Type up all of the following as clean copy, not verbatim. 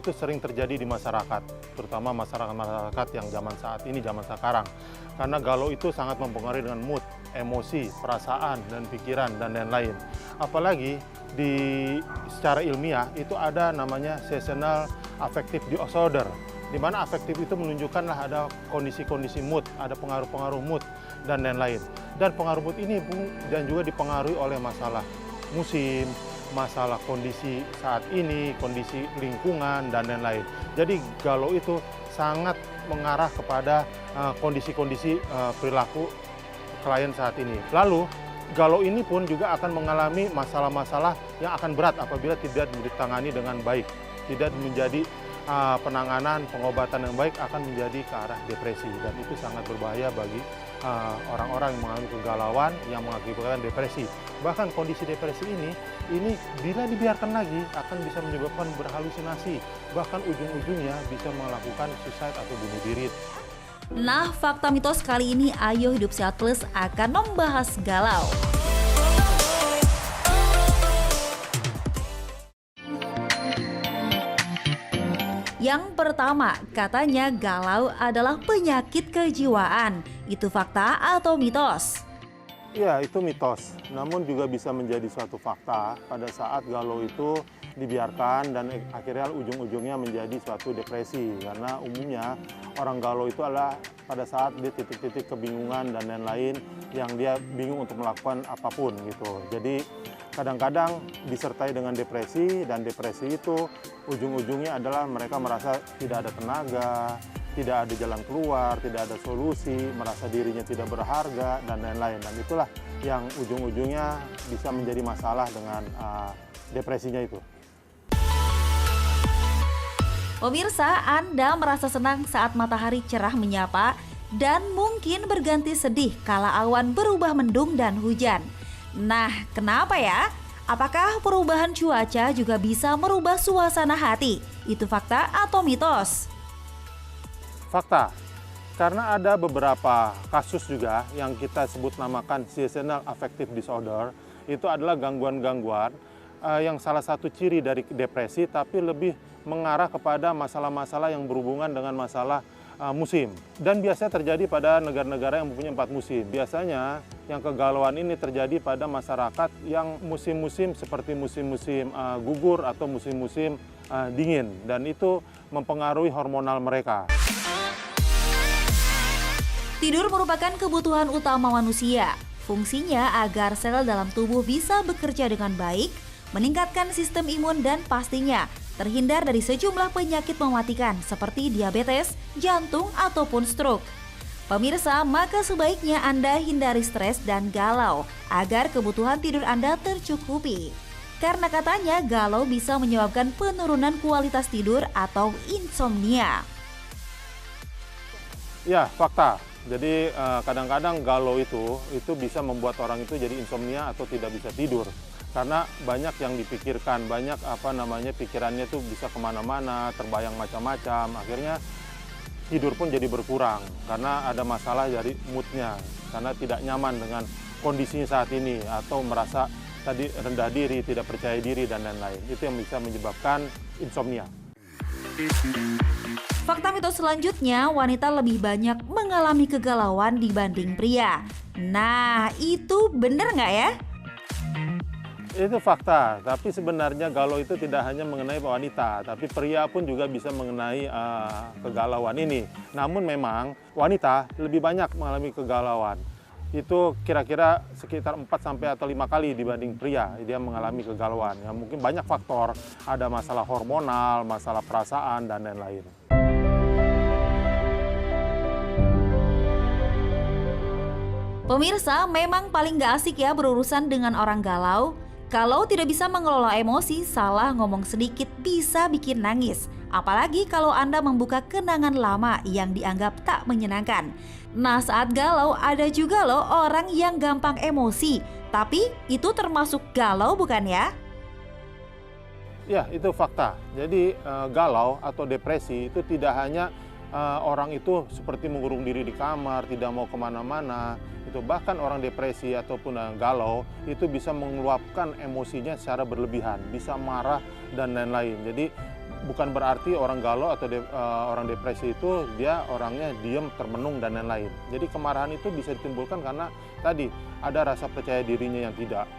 itu sering terjadi di masyarakat, terutama masyarakat yang zaman saat ini, zaman sekarang. Karena galau itu sangat mempengaruhi dengan mood, emosi, perasaan, dan pikiran, dan lain-lain. Apalagi secara ilmiah itu ada namanya seasonal affective disorder, di mana afektif itu menunjukkanlah ada kondisi-kondisi mood, ada pengaruh-pengaruh mood, dan lain-lain. Dan pengaruh mood ini dan juga dipengaruhi oleh masalah musim, masalah kondisi saat ini, kondisi lingkungan, dan lain-lain. Jadi galau itu sangat mengarah kepada kondisi-kondisi perilaku klien saat ini. Lalu galau ini pun juga akan mengalami masalah-masalah yang akan berat apabila tidak ditangani dengan baik, tidak menjadi penanganan pengobatan yang baik, akan menjadi ke arah depresi, dan itu sangat berbahaya bagi orang-orang yang mengalami kegalauan yang mengakibatkan depresi. Bahkan kondisi depresi ini bila dibiarkan lagi akan bisa menyebabkan berhalusinasi, bahkan ujung-ujungnya bisa melakukan suicide atau bunuh diri. Nah, fakta mitos kali ini Ayo Hidup Sehat Plus akan membahas galau. Yang pertama, katanya galau adalah penyakit kejiwaan. Itu fakta atau mitos? Ya, itu mitos. Namun juga bisa menjadi suatu fakta pada saat galau itu dibiarkan dan akhirnya ujung-ujungnya menjadi suatu depresi. Karena umumnya orang galau itu adalah pada saat dia titik-titik kebingungan dan lain-lain yang dia bingung untuk melakukan apapun gitu. Jadi kadang-kadang disertai dengan depresi, dan depresi itu ujung-ujungnya adalah mereka merasa tidak ada tenaga, tidak ada jalan keluar, tidak ada solusi, merasa dirinya tidak berharga, dan lain-lain. Dan itulah yang ujung-ujungnya bisa menjadi masalah dengan depresinya itu. Pemirsa, Anda merasa senang saat matahari cerah menyapa dan mungkin berganti sedih kala awan berubah mendung dan hujan. Nah, kenapa ya? Apakah perubahan cuaca juga bisa merubah suasana hati? Itu fakta atau mitos? Fakta, karena ada beberapa kasus juga yang kita sebut namakan seasonal affective disorder. Itu adalah gangguan-gangguan yang salah satu ciri dari depresi, tapi lebih mengarah kepada masalah-masalah yang berhubungan dengan masalah musim. Dan biasanya terjadi pada negara-negara yang mempunyai 4 musim. Biasanya yang kegalauan ini terjadi pada masyarakat yang musim-musim seperti musim-musim gugur atau musim-musim dingin. Dan itu mempengaruhi hormonal mereka. Tidur merupakan kebutuhan utama manusia. Fungsinya agar sel dalam tubuh bisa bekerja dengan baik, meningkatkan sistem imun, dan pastinya terhindar dari sejumlah penyakit mematikan seperti diabetes, jantung, ataupun stroke. Pemirsa, maka sebaiknya Anda hindari stres dan galau agar kebutuhan tidur Anda tercukupi. Karena katanya galau bisa menyebabkan penurunan kualitas tidur atau insomnia. Ya, fakta. Jadi kadang-kadang galau itu bisa membuat orang itu jadi insomnia atau tidak bisa tidur. Karena banyak yang dipikirkan, banyak pikirannya tuh bisa kemana-mana, terbayang macam-macam. Akhirnya tidur pun jadi berkurang karena ada masalah dari moodnya, karena tidak nyaman dengan kondisinya saat ini atau merasa tadi rendah diri, tidak percaya diri, dan lain-lain. Itu yang bisa menyebabkan insomnia. Fakta mitos selanjutnya, wanita lebih banyak mengalami kegalauan dibanding pria. Nah, itu benar nggak ya? Itu fakta, tapi sebenarnya galau itu tidak hanya mengenai wanita, tapi pria pun juga bisa mengenai kegalauan ini. Namun memang wanita lebih banyak mengalami kegalauan. Itu kira-kira sekitar 4 sampai atau 5 kali dibanding pria dia mengalami kegalauan. Ya, mungkin banyak faktor, ada masalah hormonal, masalah perasaan, dan lain-lain. Pemirsa, memang paling gak asik ya berurusan dengan orang galau. Kalau tidak bisa mengelola emosi, salah ngomong sedikit bisa bikin nangis. Apalagi kalau Anda membuka kenangan lama yang dianggap tak menyenangkan. Nah, saat galau ada juga loh orang yang gampang emosi. Tapi itu termasuk galau bukan ya? Ya, itu fakta. Jadi galau atau depresi itu tidak hanya orang itu seperti mengurung diri di kamar, tidak mau kemana-mana. Itu bahkan orang depresi ataupun galau itu bisa mengeluapkan emosinya secara berlebihan, bisa marah dan lain-lain. Jadi bukan berarti orang galau atau orang depresi itu dia orangnya diam, termenung, dan lain-lain. Jadi kemarahan itu bisa ditimbulkan karena tadi ada rasa percaya dirinya yang tidak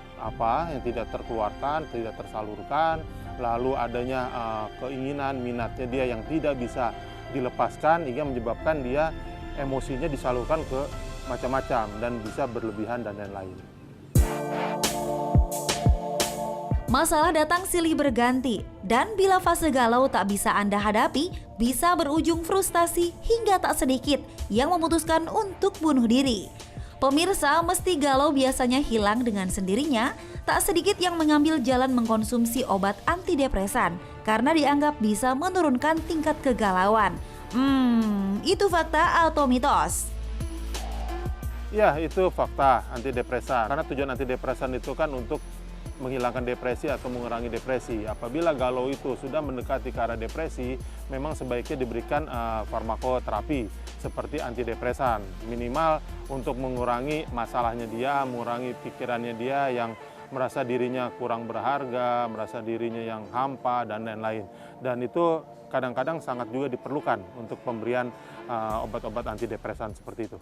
terkeluarkan, tidak tersalurkan, lalu adanya keinginan, minatnya dia yang tidak bisa dilepaskan, hingga menyebabkan dia emosinya disalurkan ke macam-macam dan bisa berlebihan dan lain-lain. Masalah datang silih berganti, dan bila fase galau tak bisa Anda hadapi, bisa berujung frustasi hingga tak sedikit yang memutuskan untuk bunuh diri. Pemirsa, mesti galau biasanya hilang dengan sendirinya, tak sedikit yang mengambil jalan mengkonsumsi obat antidepresan karena dianggap bisa menurunkan tingkat kegalauan. Itu fakta atau mitos? Ya, itu fakta antidepresan. Karena tujuan antidepresan itu kan untuk menghilangkan depresi atau mengurangi depresi. Apabila galau itu sudah mendekati ke arah depresi, memang sebaiknya diberikan farmakoterapi seperti antidepresan. Minimal untuk mengurangi masalahnya dia, mengurangi pikirannya dia yang merasa dirinya kurang berharga, merasa dirinya yang hampa, dan lain-lain. Dan itu kadang-kadang sangat juga diperlukan untuk pemberian obat-obat antidepresan seperti itu.